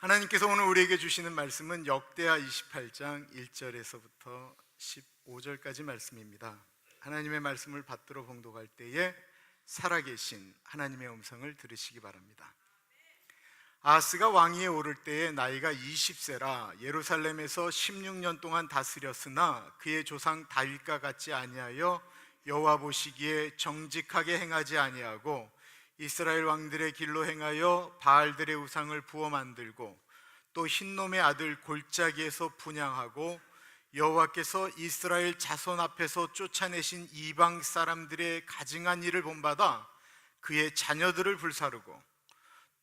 하나님께서 오늘 우리에게 주시는 말씀은 역대하 28장 1절에서부터 15절까지 말씀입니다. 하나님의 말씀을 받들어 봉독할 때에 살아계신 하나님의 음성을 들으시기 바랍니다. 아하스가 왕위에 오를 때에 나이가 20세라 예루살렘에서 16년 동안 다스렸으나 그의 조상 다윗과 같지 아니하여 여호와 보시기에 정직하게 행하지 아니하고 이스라엘 왕들의 길로 행하여 바알들의 우상을 부어 만들고 또 흰놈의 아들 골짜기에서 분향하고 여호와께서 이스라엘 자손 앞에서 쫓아내신 이방 사람들의 가증한 일을 본받아 그의 자녀들을 불사르고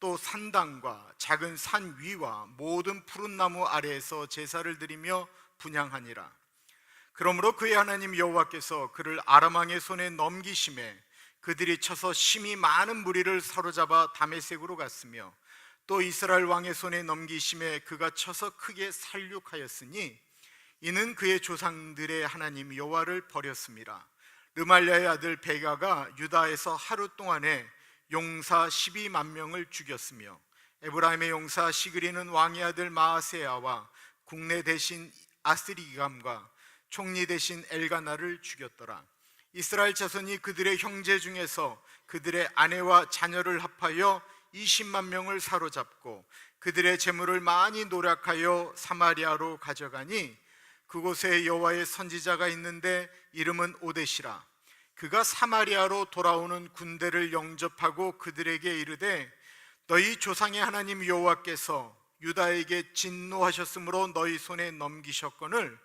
또 산당과 작은 산 위와 모든 푸른 나무 아래에서 제사를 드리며 분향하니라. 그러므로 그의 하나님 여호와께서 그를 아람 왕의 손에 넘기심에 그들이 쳐서 심히 많은 무리를 사로잡아 다메섹으로 갔으며 또 이스라엘 왕의 손에 넘기심에 그가 쳐서 크게 살육하였으니 이는 그의 조상들의 하나님 여호와를 버렸음이라. 르말랴의 아들 베가가 유다에서 하루 동안에 용사 12만 명을 죽였으며 에브라임의 용사 시그리는 왕의 아들 마아세야와 국내 대신 아스리감과 총리 대신 엘가나를 죽였더라. 이스라엘 자손이 그들의 형제 중에서 그들의 아내와 자녀를 합하여 20만 명을 사로잡고 그들의 재물을 많이 노력하여 사마리아로 가져가니 그곳에 여호와의 선지자가 있는데 이름은 오뎃이라. 그가 사마리아로 돌아오는 군대를 영접하고 그들에게 이르되 너희 조상의 하나님 여호와께서 유다에게 진노하셨으므로 너희 손에 넘기셨거늘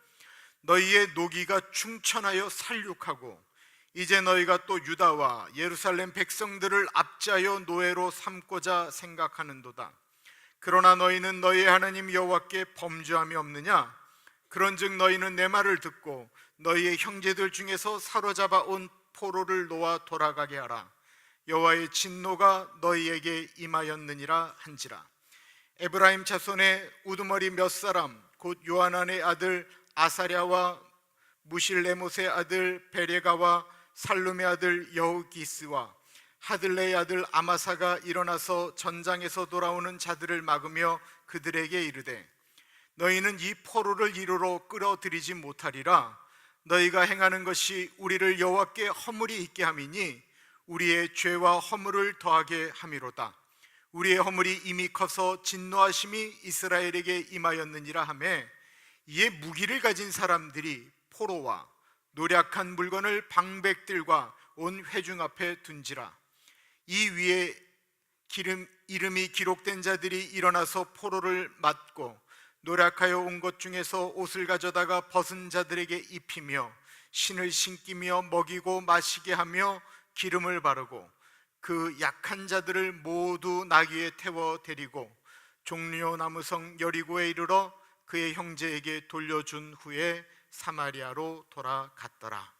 너희의 노기가 충천하여 살육하고 이제 너희가 또 유다와 예루살렘 백성들을 압제하여 노예로 삼고자 생각하는도다. 그러나 너희는 너희 하나님 여호와께 범죄함이 없느냐? 그런즉 너희는 내 말을 듣고 너희의 형제들 중에서 사로잡아 온 포로를 놓아 돌아가게 하라. 여호와의 진노가 너희에게 임하였느니라 한지라. 에브라임 자손의 우두머리 몇 사람 곧 요하난의 아들 아사랴와 무실레못의 아들 베레가와 살룸의 아들 여우기스와 하들레의 아들 아마사가 일어나서 전장에서 돌아오는 자들을 막으며 그들에게 이르되 너희는 이 포로를 이리로 끌어들이지 못하리라. 너희가 행하는 것이 우리를 여호와께 허물이 있게 함이니 우리의 죄와 허물을 더하게 함이로다. 우리의 허물이 이미 커서 진노하심이 이스라엘에게 임하였느니라 하매 이에 무기를 가진 사람들이 포로와 노략한 물건을 방백들과 온 회중 앞에 둔지라. 이 위에 이름이 기록된 자들이 일어나서 포로를 맞고 노략하여 온 것 중에서 옷을 가져다가 벗은 자들에게 입히며 신을 신기며 먹이고 마시게 하며 기름을 바르고 그 약한 자들을 모두 나귀에 태워 데리고 종려 나무성 여리고에 이르러 그의 형제에게 돌려준 후에 사마리아로 돌아갔더라.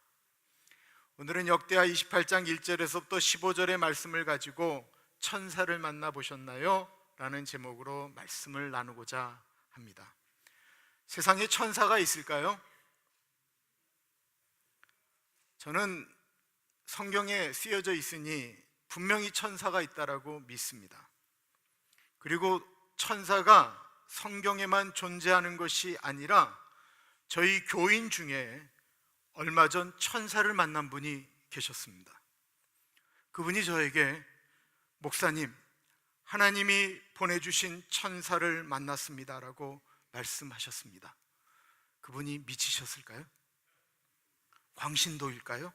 오늘은 역대하 28장 1절에서부터 15절의 말씀을 가지고 천사를 만나보셨나요? 라는 제목으로 말씀을 나누고자 합니다. 세상에 천사가 있을까요? 저는 성경에 쓰여져 있으니 분명히 천사가 있다라고 믿습니다. 그리고 천사가 성경에만 존재하는 것이 아니라 저희 교인 중에 얼마 전 천사를 만난 분이 계셨습니다. 그분이 저에게 목사님, 하나님이 보내주신 천사를 만났습니다라고 말씀하셨습니다. 그분이 미치셨을까요? 광신도일까요?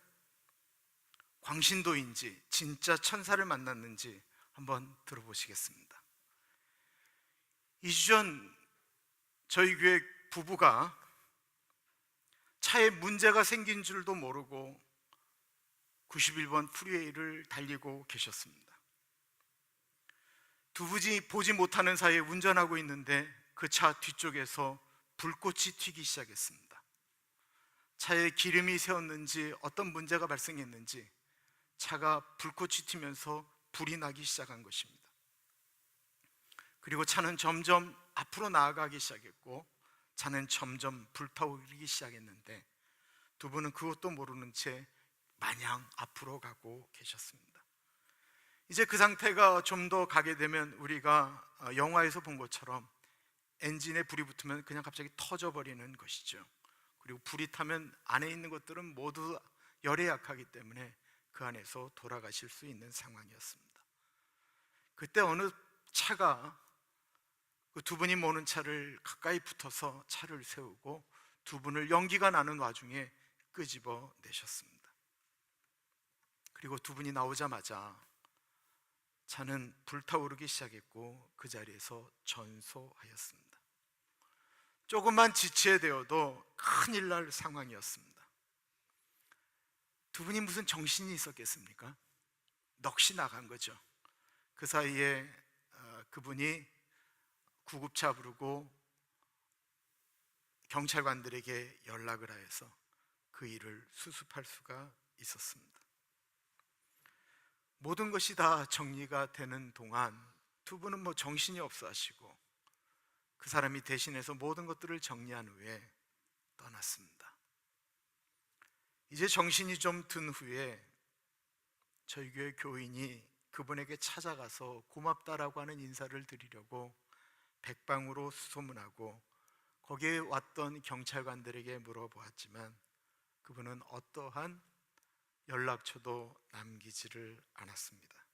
광신도인지 진짜 천사를 만났는지 한번 들어보시겠습니다. 2주 전 저희 교회 부부가 차에 문제가 생긴 줄도 모르고 91번 프리웨이를 달리고 계셨습니다. 두 분이 보지 못하는 사이에 운전하고 있는데 그 차 뒤쪽에서 불꽃이 튀기 시작했습니다. 차에 기름이 새었는지 어떤 문제가 발생했는지 차가 불꽃이 튀면서 불이 나기 시작한 것입니다. 그리고 차는 점점 앞으로 나아가기 시작했고 차는 점점 불타오르기 시작했는데 두 분은 그것도 모르는 채 마냥 앞으로 가고 계셨습니다. 이제 그 상태가 좀 더 가게 되면 우리가 영화에서 본 것처럼 엔진에 불이 붙으면 그냥 갑자기 터져버리는 것이죠. 그리고 불이 타면 안에 있는 것들은 모두 열에 약하기 때문에 그 안에서 돌아가실 수 있는 상황이었습니다. 그때 어느 차가 그 두 분이 모는 차를 가까이 붙어서 차를 세우고 두 분을 연기가 나는 와중에 끄집어 내셨습니다. 그리고 두 분이 나오자마자 차는 불타오르기 시작했고 그 자리에서 전소하였습니다. 조금만 지체되어도 큰일 날 상황이었습니다. 두 분이 무슨 정신이 있었겠습니까? 넋이 나간 거죠. 그 사이에 그분이 구급차 부르고 경찰관들에게 연락을 하여서 그 일을 수습할 수가 있었습니다. 모든 것이 다 정리가 되는 동안 두 분은 정신이 없어 하시고 그 사람이 대신해서 모든 것들을 정리한 후에 떠났습니다. 이제 정신이 좀 든 후에 저희 교회 교인이 그분에게 찾아가서 고맙다라고 하는 인사를 드리려고 백방으로 수소문하고 거기에 왔던 경찰관들에게 물어보았지만 그분은 어떠한 연락처도 남기지를 않았습니다.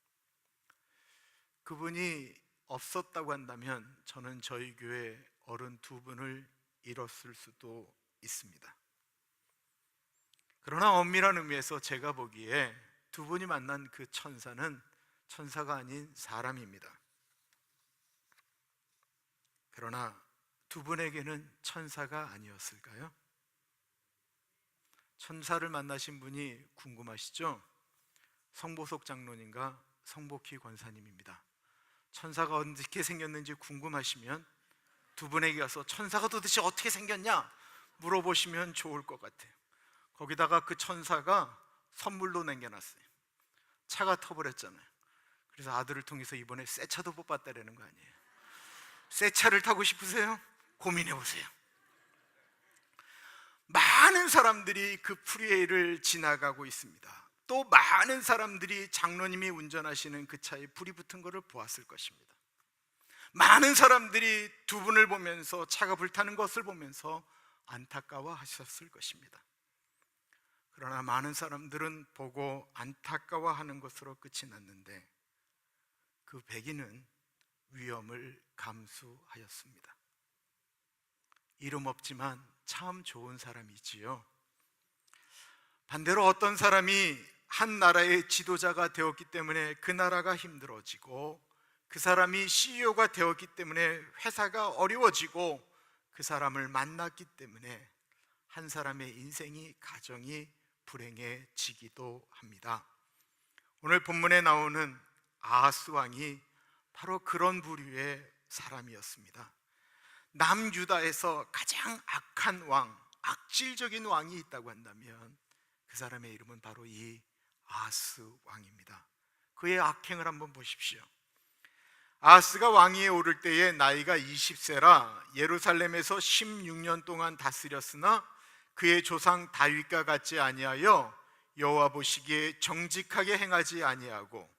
그분이 없었다고 한다면 저는 저희 교회 어른 두 분을 잃었을 수도 있습니다. 그러나 엄밀한 의미에서 제가 보기에 두 분이 만난 그 천사는 천사가 아닌 사람입니다. 그러나 두 분에게는 천사가 아니었을까요? 천사를 만나신 분이 궁금하시죠? 성보석 장로님과 성복희 권사님입니다. 천사가 어떻게 생겼는지 궁금하시면 두 분에게 가서 천사가 도대체 어떻게 생겼냐 물어보시면 좋을 것 같아요. 거기다가 그 천사가 선물로 남겨놨어요. 차가 터버렸잖아요. 그래서 아들을 통해서 이번에 새 차도 뽑았다라는 거 아니에요. 새 차를 타고 싶으세요? 고민해 보세요. 많은 사람들이 그 프리웨이를 지나가고 있습니다. 또 많은 사람들이 장로님이 운전하시는 그 차에 불이 붙은 것을 보았을 것입니다. 많은 사람들이 두 분을 보면서 차가 불타는 것을 보면서 안타까워 하셨을 것입니다. 그러나 많은 사람들은 보고 안타까워하는 것으로 끝이 났는데 그 백인은 위험을 감수하였습니다. 이름 없지만 참 좋은 사람이지요. 반대로 어떤 사람이 한 나라의 지도자가 되었기 때문에 그 나라가 힘들어지고 그 사람이 CEO가 되었기 때문에 회사가 어려워지고 그 사람을 만났기 때문에 한 사람의 인생이 가정이 불행해지기도 합니다. 오늘 본문에 나오는 아하스 왕이 바로 그런 부류의 사람이었습니다. 남유다에서 가장 악한 왕, 악질적인 왕이 있다고 한다면 그 사람의 이름은 바로 이 아하스 왕입니다. 그의 악행을 한번 보십시오. 아하스가 왕위에 오를 때에 나이가 20세라 예루살렘에서 16년 동안 다스렸으나 그의 조상 다윗과 같지 아니하여 여호와 보시기에 정직하게 행하지 아니하고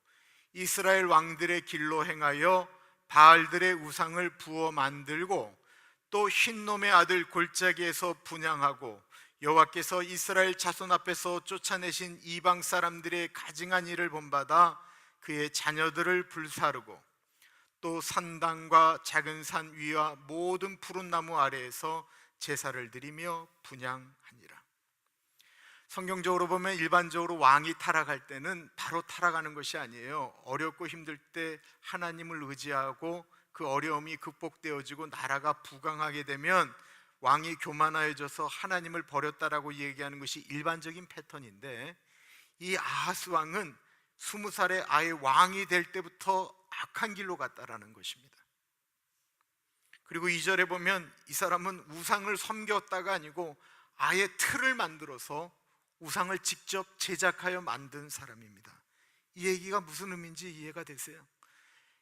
이스라엘 왕들의 길로 행하여 바알들의 우상을 부어 만들고 또 흰놈의 아들 골짜기에서 분향하고 여호와께서 이스라엘 자손 앞에서 쫓아내신 이방 사람들의 가증한 일을 본받아 그의 자녀들을 불사르고 또 산당과 작은 산 위와 모든 푸른 나무 아래에서 제사를 드리며 분향하니라. 성경적으로 보면 일반적으로 왕이 타락할 때는 바로 타락하는 것이 아니에요. 어렵고 힘들 때 하나님을 의지하고 그 어려움이 극복되어지고 나라가 부강하게 되면 왕이 교만해져서 하나님을 버렸다라고 얘기하는 것이 일반적인 패턴인데 이 아하스 왕은 20살에 아예 왕이 될 때부터 악한 길로 갔다라는 것입니다. 그리고 2절에 보면 이 사람은 우상을 섬겼다가 아니고 아예 틀을 만들어서 우상을 직접 제작하여 만든 사람입니다. 이 얘기가 무슨 의미인지 이해가 되세요?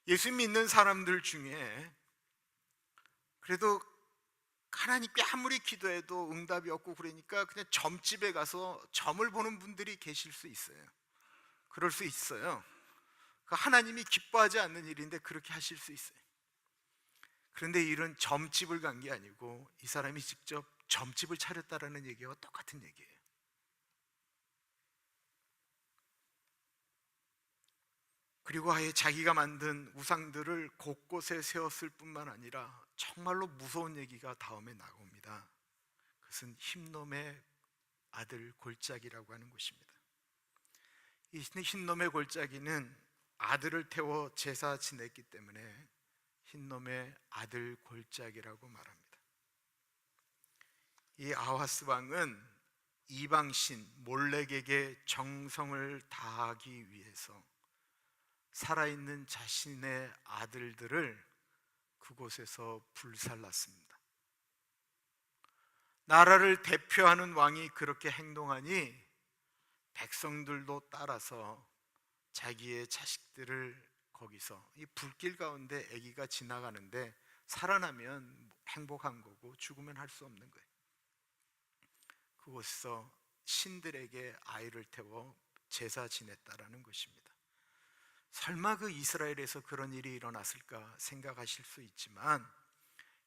예수 믿는 사람들 중에 그래도 하나님께 아무리 기도해도 응답이 없고 그러니까 그냥 점집에 가서 점을 보는 분들이 계실 수 있어요. 그럴 수 있어요. 그 하나님이 기뻐하지 않는 일인데 그렇게 하실 수 있어요. 그런데 이 일은 점집을 간 게 아니고 이 사람이 직접 점집을 차렸다라는 얘기와 똑같은 얘기예요. 그리고 아예 자기가 만든 우상들을 곳곳에 세웠을 뿐만 아니라 정말로 무서운 얘기가 다음에 나옵니다. 그것은 흰놈의 아들 골짜기라고 하는 것입니다. 이 흰놈의 골짜기는 아들을 태워 제사 지냈기 때문에 흰놈의 아들 골짜기라고 말합니다. 이 아하스 왕은 이방신 몰렉에게 정성을 다하기 위해서 살아있는 자신의 아들들을 그곳에서 불살랐습니다. 나라를 대표하는 왕이 그렇게 행동하니 백성들도 따라서 자기의 자식들을 거기서, 이 불길 가운데 아기가 지나가는데 살아나면 행복한 거고 죽으면 할 수 없는 거예요. 그곳에서 신들에게 아이를 태워 제사 지냈다라는 것입니다. 설마 그 이스라엘에서 그런 일이 일어났을까 생각하실 수 있지만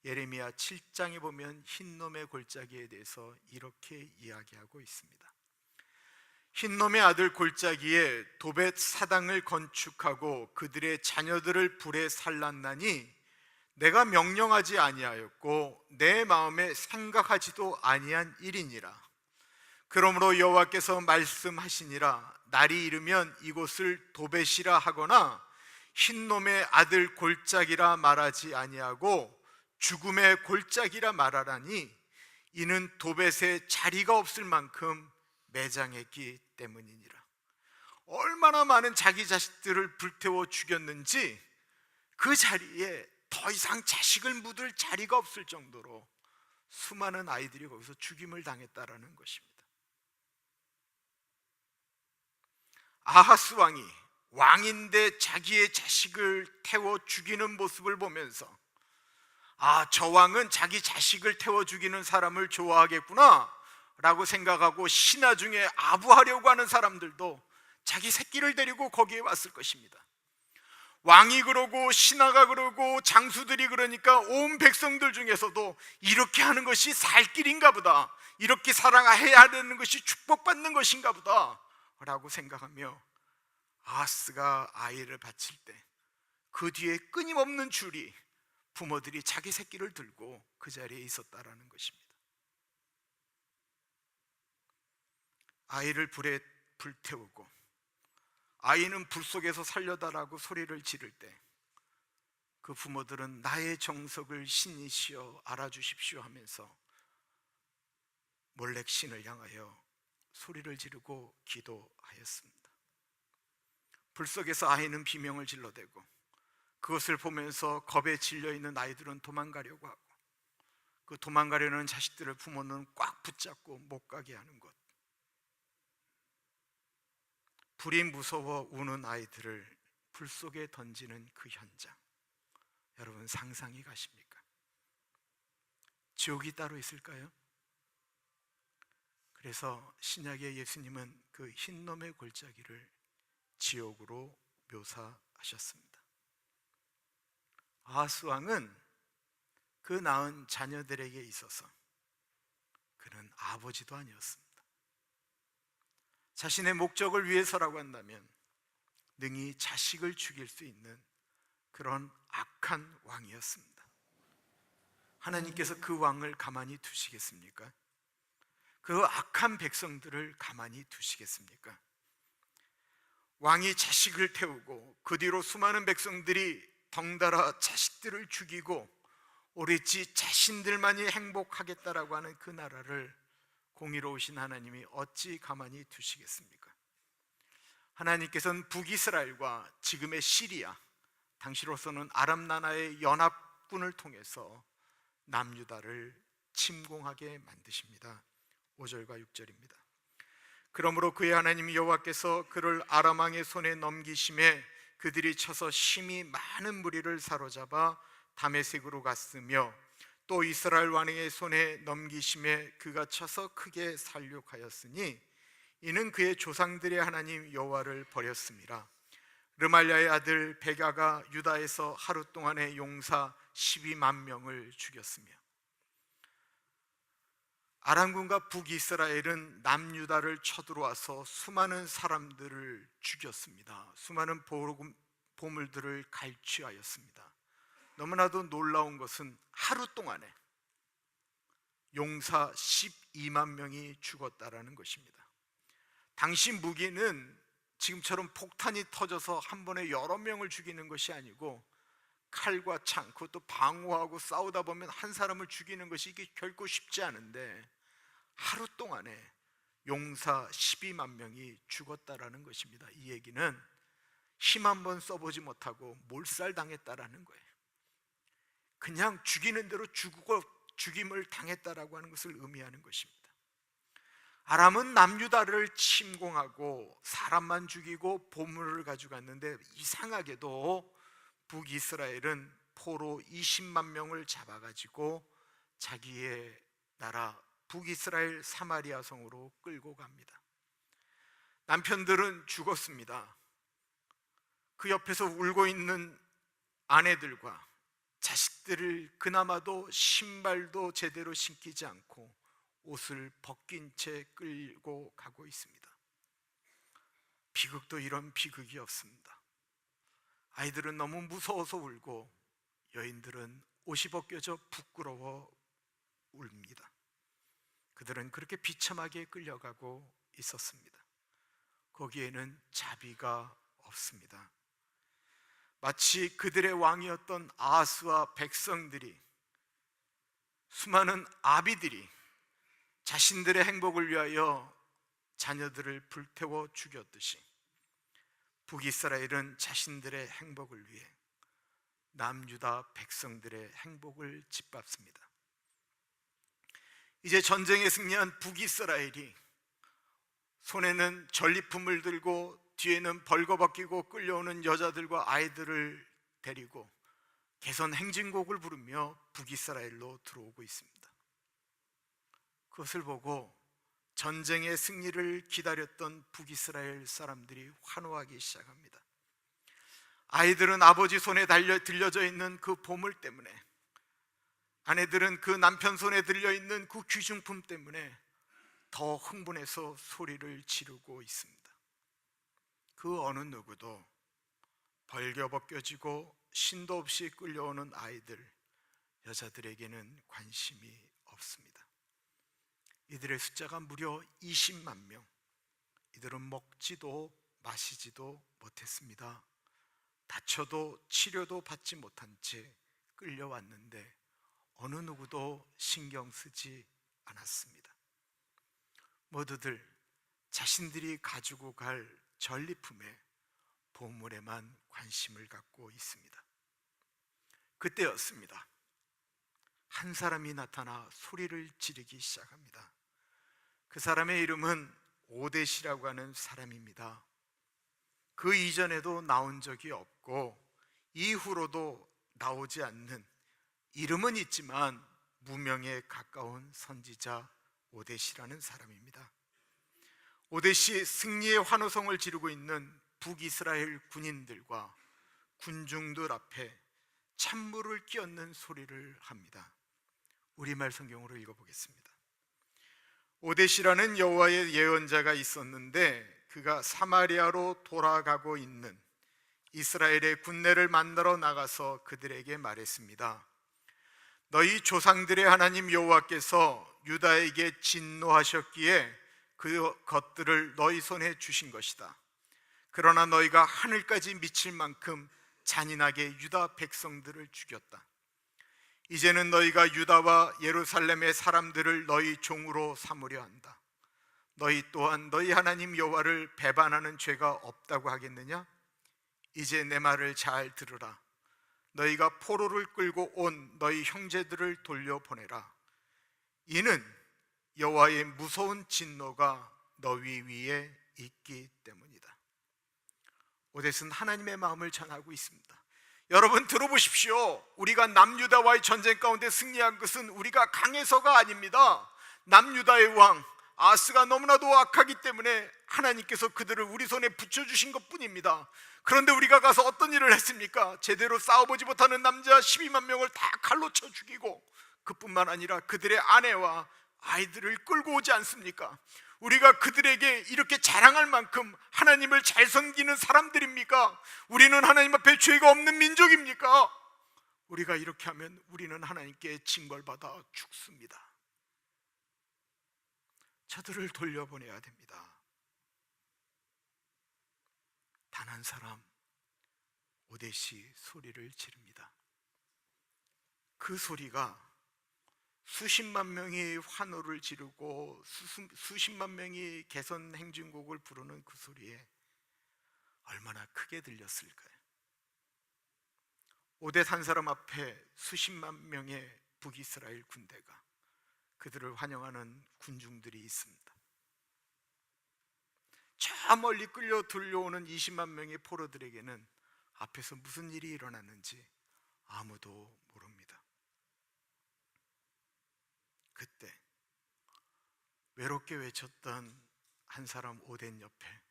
예레미야 7장에 보면 흰놈의 골짜기에 대해서 이렇게 이야기하고 있습니다. 흰놈의 아들 골짜기에 도벳 사당을 건축하고 그들의 자녀들을 불에 살랐나니 내가 명령하지 아니하였고 내 마음에 생각하지도 아니한 일이니라. 그러므로 여호와께서 말씀하시니라. 날이 이르면 이곳을 도벳이라 하거나 흰놈의 아들 골짜기라 말하지 아니하고 죽음의 골짜기라 말하라니 이는 도벳에 자리가 없을 만큼 매장했기 때문이니라. 얼마나 많은 자기 자식들을 불태워 죽였는지 그 자리에 더 이상 자식을 묻을 자리가 없을 정도로 수많은 아이들이 거기서 죽임을 당했다라는 것입니다. 아하스 왕이 왕인데 자기의 자식을 태워 죽이는 모습을 보면서 저 왕은 자기 자식을 태워 죽이는 사람을 좋아하겠구나 라고 생각하고 신하 중에 아부하려고 하는 사람들도 자기 새끼를 데리고 거기에 왔을 것입니다. 왕이 그러고 신하가 그러고 장수들이 그러니까 온 백성들 중에서도 이렇게 하는 것이 살 길인가 보다, 이렇게 살아야 되는 것이 축복받는 것인가 보다 라고 생각하며 아하스가 아이를 바칠 때 그 뒤에 끊임없는 줄이 부모들이 자기 새끼를 들고 그 자리에 있었다라는 것입니다. 아이를 불에 불태우고 아이는 불 속에서 살려달라고 소리를 지를 때 그 부모들은 나의 정석을 신이시여 알아주십시오 하면서 몰렉 신을 향하여 소리를 지르고 기도하였습니다. 불 속에서 아이는 비명을 질러대고 그것을 보면서 겁에 질려있는 아이들은 도망가려고 하고 그 도망가려는 자식들을 부모는 꽉 붙잡고 못 가게 하는 것, 불이 무서워 우는 아이들을 불 속에 던지는 그 현장, 여러분 상상이 가십니까? 지옥이 따로 있을까요? 그래서 신약의 예수님은 그 흰놈의 골짜기를 지옥으로 묘사하셨습니다. 아하스 왕은 그 낳은 자녀들에게 있어서 그는 아버지도 아니었습니다. 자신의 목적을 위해서라고 한다면 능히 자식을 죽일 수 있는 그런 악한 왕이었습니다. 하나님께서 그 왕을 가만히 두시겠습니까? 그 악한 백성들을 가만히 두시겠습니까? 왕이 자식을 태우고 그 뒤로 수많은 백성들이 덩달아 자식들을 죽이고 오로지 자신들만이 행복하겠다라고 하는 그 나라를 공의로우신 하나님이 어찌 가만히 두시겠습니까? 하나님께서는 북이스라엘과 지금의 시리아, 당시로서는 아람 나라의 연합군을 통해서 남유다를 침공하게 만드십니다. 5절과 6절입니다. 그러므로 그의 하나님 여호와께서 그를 아람 왕의 손에 넘기심에 그들이 쳐서 심히 많은 무리를 사로잡아 다메섹으로 갔으며 또 이스라엘 왕의 손에 넘기심에 그가 쳐서 크게 살육하였으니 이는 그의 조상들의 하나님 여호와를 버렸음이라. 르말야의 아들 베가가 유다에서 하루 동안에 용사 12만 명을 죽였으며, 아람군과 북이스라엘은 남유다를 쳐들어와서 수많은 사람들을 죽였습니다. 수많은 보물들을 갈취하였습니다. 너무나도 놀라운 것은 하루 동안에 용사 12만 명이 죽었다라는 것입니다. 당시 무기는 지금처럼 폭탄이 터져서 한 번에 여러 명을 죽이는 것이 아니고 칼과 창, 그것도 방어하고 싸우다 보면 한 사람을 죽이는 것이 이게 결코 쉽지 않은데 하루 동안에 용사 12만 명이 죽었다라는 것입니다. 이 얘기는 힘 한 번 써보지 못하고 몰살당했다라는 거예요. 그냥 죽이는 대로 죽임을 당했다라고 하는 것을 의미하는 것입니다. 아람은 남유다를 침공하고 사람만 죽이고 보물을 가져갔는데, 이상하게도 북이스라엘은 포로 20만 명을 잡아가지고 자기의 나라 북이스라엘 사마리아 성으로 끌고 갑니다. 남편들은 죽었습니다. 그 옆에서 울고 있는 아내들과 자식들을 그나마도 신발도 제대로 신기지 않고 옷을 벗긴 채 끌고 가고 있습니다. 비극도 이런 비극이 없습니다. 아이들은 너무 무서워서 울고 여인들은 옷이 벗겨져 부끄러워 웁니다. 그들은 그렇게 비참하게 끌려가고 있었습니다. 거기에는 자비가 없습니다. 마치 그들의 왕이었던 아하스와 백성들이, 수많은 아비들이 자신들의 행복을 위하여 자녀들을 불태워 죽였듯이 북이스라엘은 자신들의 행복을 위해 남유다 백성들의 행복을 짓밟습니다. 이제 전쟁에 승리한 북이스라엘이 손에는 전리품을 들고 뒤에는 벌거벗기고 끌려오는 여자들과 아이들을 데리고 개선 행진곡을 부르며 북이스라엘로 들어오고 있습니다. 그것을 보고 전쟁의 승리를 기다렸던 북이스라엘 사람들이 환호하기 시작합니다. 아이들은 아버지 손에 들려져 있는 그 보물 때문에, 아내들은 그 남편 손에 들려있는 그 귀중품 때문에 더 흥분해서 소리를 지르고 있습니다. 그 어느 누구도 벌겨벗겨지고 신도 없이 끌려오는 아이들, 여자들에게는 관심이 없습니다. 이들의 숫자가 무려 20만 명. 이들은 먹지도 마시지도 못했습니다. 다쳐도 치료도 받지 못한 채 끌려왔는데 어느 누구도 신경 쓰지 않았습니다. 모두들 자신들이 가지고 갈 전리품에, 보물에만 관심을 갖고 있습니다. 그때였습니다. 한 사람이 나타나 소리를 지르기 시작합니다. 그 사람의 이름은 오뎃이라고 하는 사람입니다. 그 이전에도 나온 적이 없고 이후로도 나오지 않는, 이름은 있지만 무명에 가까운 선지자 오뎃이라는 사람입니다. 오뎃이 승리의 환호성을 지르고 있는 북이스라엘 군인들과 군중들 앞에 찬물을 끼얹는 소리를 합니다. 우리말 성경으로 읽어보겠습니다. 오뎃이라는 여호와의 예언자가 있었는데 그가 사마리아로 돌아가고 있는 이스라엘의 군대를 만나러 나가서 그들에게 말했습니다. 너희 조상들의 하나님 여호와께서 유다에게 진노하셨기에 그 것들을 너희 손에 주신 것이다. 그러나 너희가 하늘까지 미칠 만큼 잔인하게 유다 백성들을 죽였다. 이제는 너희가 유다와 예루살렘의 사람들을 너희 종으로 삼으려 한다. 너희 또한 너희 하나님 여호와를 배반하는 죄가 없다고 하겠느냐? 이제 내 말을 잘 들으라. 너희가 포로를 끌고 온 너희 형제들을 돌려보내라. 이는 여호와의 무서운 진노가 너희 위에 있기 때문이다. 오뎃은 하나님의 마음을 전하고 있습니다. 여러분 들어보십시오. 우리가 남유다와의 전쟁 가운데 승리한 것은 우리가 강해서가 아닙니다. 남유다의 왕 아하스가 너무나도 악하기 때문에 하나님께서 그들을 우리 손에 붙여주신 것뿐입니다. 그런데 우리가 가서 어떤 일을 했습니까? 제대로 싸워보지 못하는 남자 12만 명을 다 칼로 쳐 죽이고, 그뿐만 아니라 그들의 아내와 아이들을 끌고 오지 않습니까? 우리가 그들에게 이렇게 자랑할 만큼 하나님을 잘 섬기는 사람들입니까? 우리는 하나님 앞에 죄가 없는 민족입니까? 우리가 이렇게 하면 우리는 하나님께 징벌받아 죽습니다. 저들을 돌려보내야 됩니다. 단 한 사람 오대시 소리를 지릅니다. 그 소리가 수십만 명이 환호를 지르고 수십만 명이 개선 행진곡을 부르는 그 소리에 얼마나 크게 들렸을까요? 오뎃 한 사람 앞에 수십만 명의 북이스라엘 군대가, 그들을 환영하는 군중들이 있습니다. 저 멀리 끌려 들려오는 20만 명의 포로들에게는 앞에서 무슨 일이 일어났는지 아무도 모릅니다. 그때 외롭게 외쳤던 한 사람 오뎃 옆에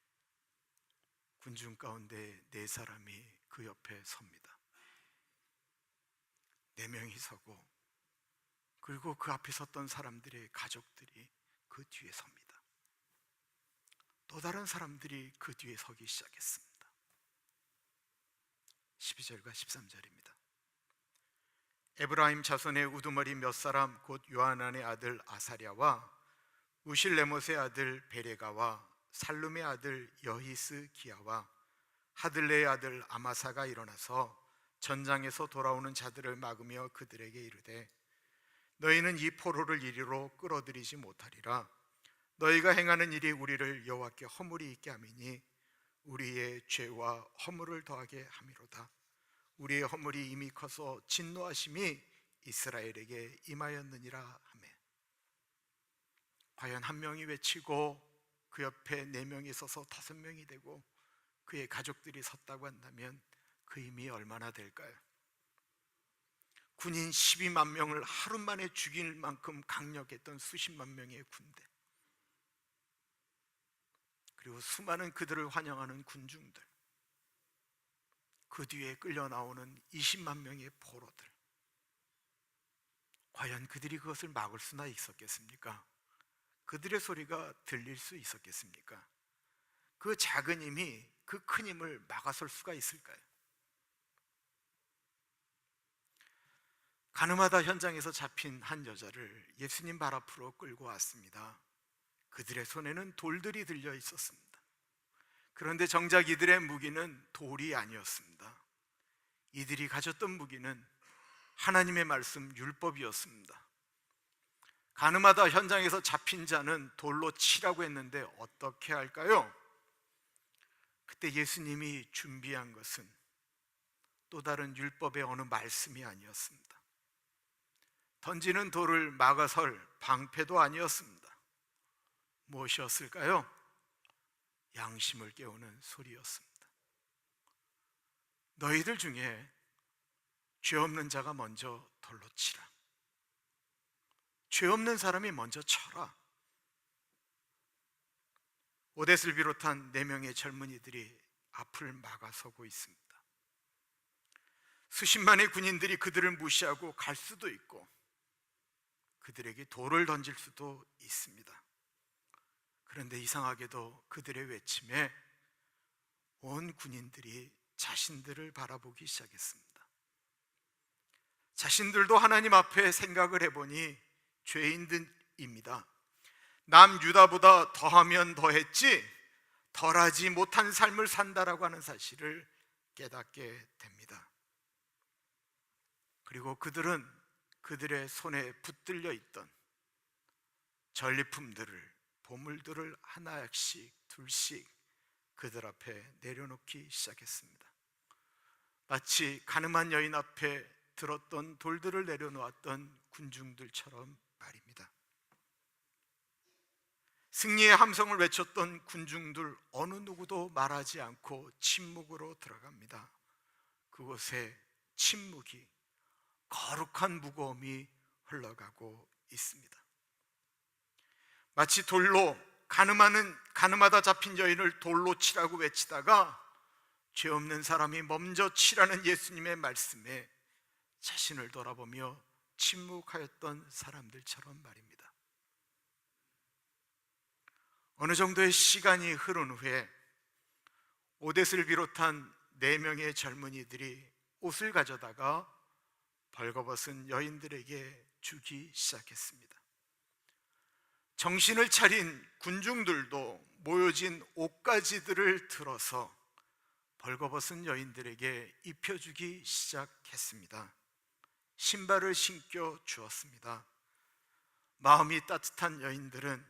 군중 가운데 4사람이 그 옆에 섭니다. 4명이 서고, 그리고 그 앞에 섰던 사람들의 가족들이 그 뒤에 섭니다. 또 다른 사람들이 그 뒤에 서기 시작했습니다. 12절과 13절입니다. 에브라임 자손의 우두머리 몇 사람, 곧 요하난의 아들 아사랴와 우실레못의 아들 베레가와 살룸의 아들 여히스 기야와 하들레의 아들 아마사가 일어나서 전장에서 돌아오는 자들을 막으며 그들에게 이르되, 너희는 이 포로를 이리로 끌어들이지 못하리라. 너희가 행하는 일이 우리를 여호와께 허물이 있게 함이니 우리의 죄와 허물을 더하게 함이로다. 우리의 허물이 이미 커서 진노하심이 이스라엘에게 임하였느니라 하매. 과연 한 명이 외치고 그 옆에 4명이 서서 5명이 되고 그의 가족들이 섰다고 한다면 그 힘이 얼마나 될까요? 군인 12만 명을 하루 만에 죽일 만큼 강력했던 수십만 명의 군대, 그리고 수많은 그들을 환영하는 군중들, 그 뒤에 끌려 나오는 20만 명의 포로들, 과연 그들이 그것을 막을 수나 있었겠습니까? 그들의 소리가 들릴 수 있었겠습니까? 그 작은 힘이 그 큰 힘을 막아설 수가 있을까요? 가늠하다 현장에서 잡힌 한 여자를 예수님 발 앞으로 끌고 왔습니다. 그들의 손에는 돌들이 들려 있었습니다. 그런데 정작 이들의 무기는 돌이 아니었습니다. 이들이 가졌던 무기는 하나님의 말씀 율법이었습니다. 가늠하다 현장에서 잡힌 자는 돌로 치라고 했는데 어떻게 할까요? 그때 예수님이 준비한 것은 또 다른 율법의 어느 말씀이 아니었습니다. 던지는 돌을 막아설 방패도 아니었습니다. 무엇이었을까요? 양심을 깨우는 소리였습니다. 너희들 중에 죄 없는 자가 먼저 돌로 치라. 죄 없는 사람이 먼저 쳐라. 오뎃을 비롯한 4명의 젊은이들이 앞을 막아서고 있습니다. 수십만의 군인들이 그들을 무시하고 갈 수도 있고 그들에게 돌을 던질 수도 있습니다. 그런데 이상하게도 그들의 외침에 온 군인들이 자신들을 바라보기 시작했습니다. 자신들도 하나님 앞에 생각을 해보니 죄인들입니다. 남 유다보다 더하면 더했지 덜하지 못한 삶을 산다라고 하는 사실을 깨닫게 됩니다. 그리고 그들은 그들의 손에 붙들려 있던 전리품들을, 보물들을 하나씩 둘씩 그들 앞에 내려놓기 시작했습니다. 마치 가늠한 여인 앞에 들었던 돌들을 내려놓았던 군중들처럼 말입니다. 승리의 함성을 외쳤던 군중들 어느 누구도 말하지 않고 침묵으로 들어갑니다. 그곳에 침묵이, 거룩한 무거움이 흘러가고 있습니다. 마치 돌로 가늠하다 잡힌 여인을 돌로 치라고 외치다가 죄 없는 사람이 먼저 치라는 예수님의 말씀에 자신을 돌아보며 침묵하였던 사람들처럼 말입니다. 어느 정도의 시간이 흐른 후에 오뎃을 비롯한 4명의 젊은이들이 옷을 가져다가 벌거벗은 여인들에게 주기 시작했습니다. 정신을 차린 군중들도 모여진 옷가지들을 들어서 벌거벗은 여인들에게 입혀주기 시작했습니다. 신발을 신겨 주었습니다. 마음이 따뜻한 여인들은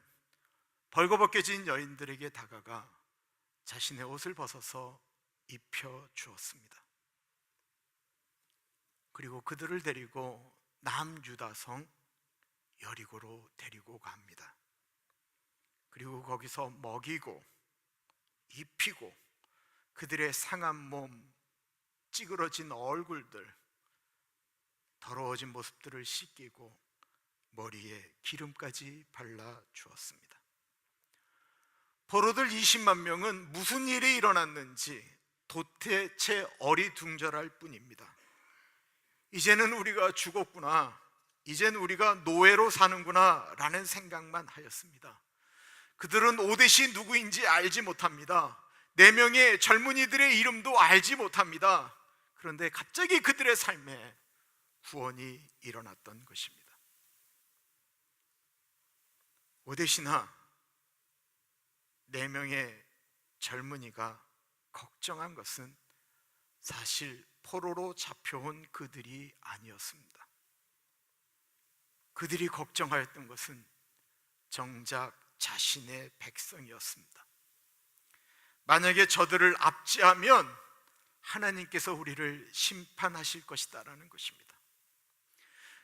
벌거벗겨진 여인들에게 다가가 자신의 옷을 벗어서 입혀 주었습니다. 그리고 그들을 데리고 남유다성 여리고로 데리고 갑니다. 그리고 거기서 먹이고 입히고 그들의 상한 몸, 찌그러진 얼굴들, 더러워진 모습들을 씻기고 머리에 기름까지 발라 주었습니다. 포로들 20만 명은 무슨 일이 일어났는지 도대체 어리둥절할 뿐입니다. 이제는 우리가 죽었구나, 이제는 우리가 노예로 사는구나 라는 생각만 하였습니다. 그들은 오뎃이 누구인지 알지 못합니다. 4명의 젊은이들의 이름도 알지 못합니다. 그런데 갑자기 그들의 삶에 구원이 일어났던 것입니다. 오뎃이나 4명의 젊은이가 걱정한 것은 사실 포로로 잡혀온 그들이 아니었습니다. 그들이 걱정하였던 것은 정작 자신의 백성이었습니다. 만약에 저들을 압제하면 하나님께서 우리를 심판하실 것이다라는 것입니다.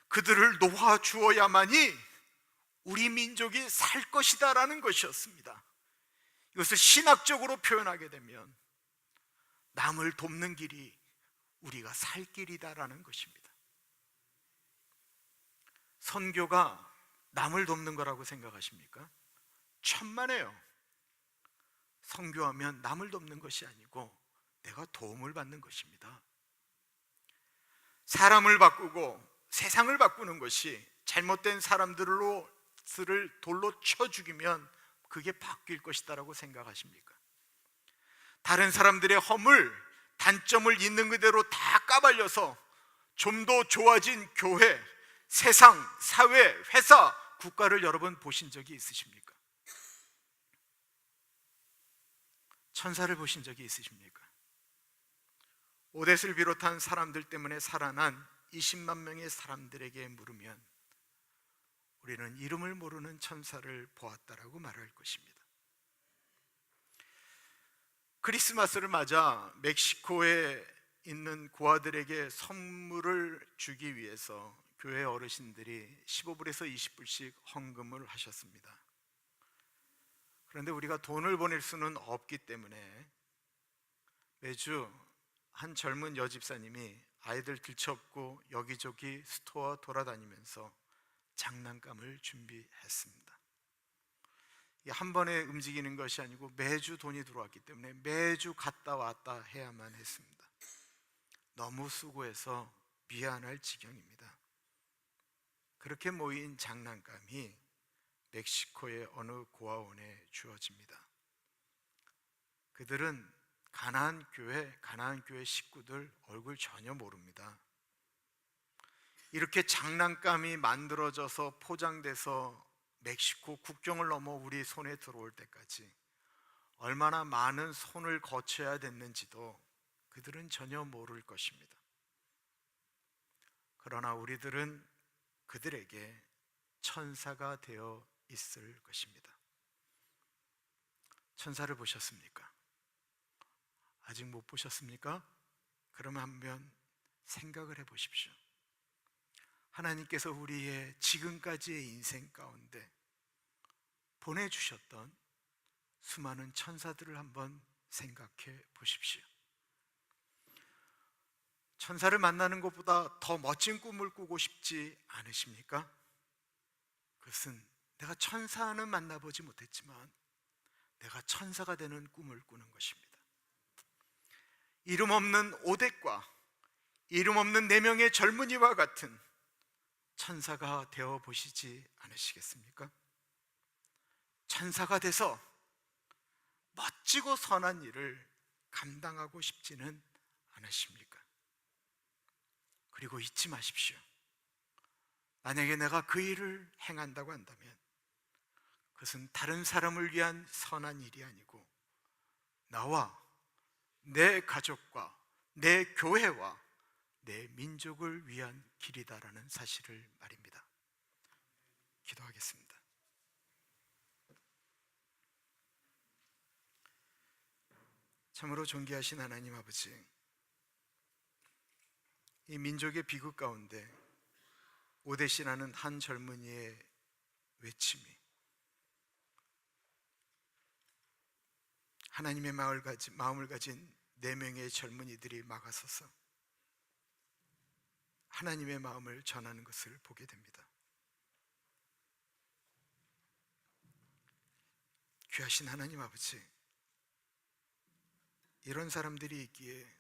그들을 놓아주어야만이 우리 민족이 살 것이다라는 것이었습니다. 이것을 신학적으로 표현하게 되면 남을 돕는 길이 우리가 살 길이다라는 것입니다. 선교가 남을 돕는 거라고 생각하십니까? 천만에요. 선교하면 남을 돕는 것이 아니고 내가 도움을 받는 것입니다. 사람을 바꾸고 세상을 바꾸는 것이 잘못된 사람들을 돌로 쳐 죽이면 그게 바뀔 것이다라고 생각하십니까? 다른 사람들의 허물, 단점을 있는 그대로 다 까발려서 좀 더 좋아진 교회, 세상, 사회, 회사, 국가를 여러분 보신 적이 있으십니까? 천사를 보신 적이 있으십니까? 오뎃을 비롯한 사람들 때문에 살아난 20만 명의 사람들에게 물으면 우리는 이름을 모르는 천사를 보았다라고 말할 것입니다. 크리스마스를 맞아 멕시코에 있는 고아들에게 선물을 주기 위해서 교회 어르신들이 15불에서 20불씩 헌금을 하셨습니다. 그런데 우리가 돈을 보낼 수는 없기 때문에 매주 한 젊은 여집사님이 아이들 들쳐업고 여기저기 스토어 돌아다니면서 장난감을 준비했습니다. 한 번에 움직이는 것이 아니고 매주 돈이 들어왔기 때문에 매주 갔다 왔다 해야만 했습니다. 너무 수고해서 미안할 지경입니다. 그렇게 모인 장난감이 멕시코의 어느 고아원에 주어집니다. 그들은 가나안 교회 식구들 얼굴 전혀 모릅니다. 이렇게 장난감이 만들어져서 포장돼서 멕시코 국경을 넘어 우리 손에 들어올 때까지 얼마나 많은 손을 거쳐야 됐는지도 그들은 전혀 모를 것입니다. 그러나 우리들은 그들에게 천사가 되어 있을 것입니다. 천사를 보셨습니까? 아직 못 보셨습니까? 그러면 한번 생각을 해보십시오. 하나님께서 우리의 지금까지의 인생 가운데 보내주셨던 수많은 천사들을 한번 생각해 보십시오. 천사를 만나는 것보다 더 멋진 꿈을 꾸고 싶지 않으십니까? 그것은 내가 천사는 만나보지 못했지만 내가 천사가 되는 꿈을 꾸는 것입니다. 이름 없는 오뎃과 이름 없는 네 명의 젊은이와 같은 천사가 되어 보시지 않으시겠습니까? 천사가 돼서 멋지고 선한 일을 감당하고 싶지는 않으십니까? 그리고 잊지 마십시오. 만약에 내가 그 일을 행한다고 한다면 그것은 다른 사람을 위한 선한 일이 아니고 나와 내 가족과 내 교회와 내 민족을 위한 길이다라는 사실을 말입니다. 기도하겠습니다. 참으로 존귀하신 하나님 아버지, 이 민족의 비극 가운데 오뎃이라는 한 젊은이의 외침이 하나님의 마음을 가진 네 명의 젊은이들이 막아서서 하나님의 마음을 전하는 것을 보게 됩니다. 귀하신 하나님 아버지, 이런 사람들이 있기에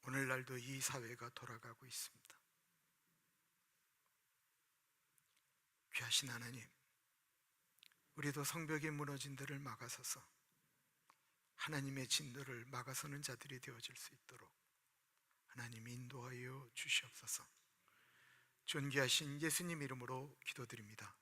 오늘날도 이 사회가 돌아가고 있습니다. 귀하신 하나님, 우리도 성벽이 무너진 데를 막아서서 하나님의 진노를 막아서는 자들이 되어질 수 있도록 하나님 인도하여 주시옵소서. 존귀하신 예수님 이름으로 기도드립니다.